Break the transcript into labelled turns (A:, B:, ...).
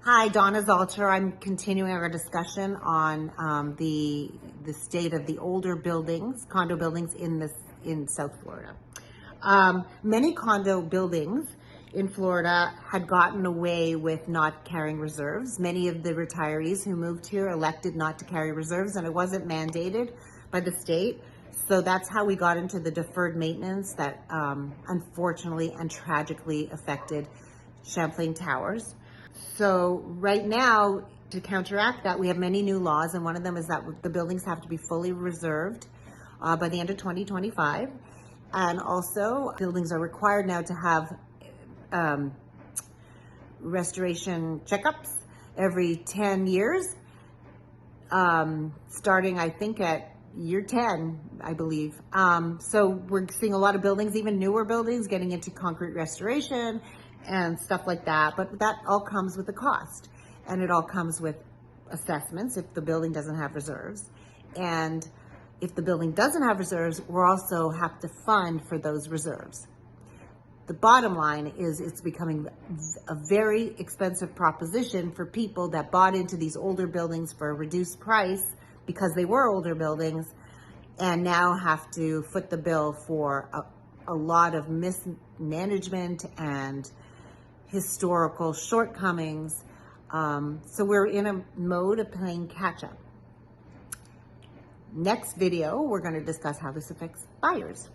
A: Hi, Donna Zalter. I'm continuing our discussion on the state of the older buildings, condo buildings in South Florida. Many condo buildings in Florida had gotten away with not carrying reserves. Many of the retirees who moved here elected not to carry reserves, and it wasn't mandated by the state. So that's how we got into the deferred maintenance that unfortunately and tragically affected Champlain Towers. So right now, to counteract that, we have many new laws, and one of them is that the buildings have to be fully reserved by the end of 2025. And also, buildings are required now to have restoration checkups every 10 years, starting, I think, at year 10, I believe. So we're seeing a lot of buildings, even newer buildings, getting into concrete restoration and stuff like that. But that all comes with a cost, and it all comes with assessments if the building doesn't have reserves. And if the building doesn't have reserves, we'll also have to fund for those reserves. The bottom line is it's becoming a very expensive proposition for people that bought into these older buildings for a reduced price because they were older buildings, and now have to foot the bill for a lot of mismanagement and historical shortcomings. So we're in a mode of playing catch up. Next video, we're going to discuss how this affects buyers.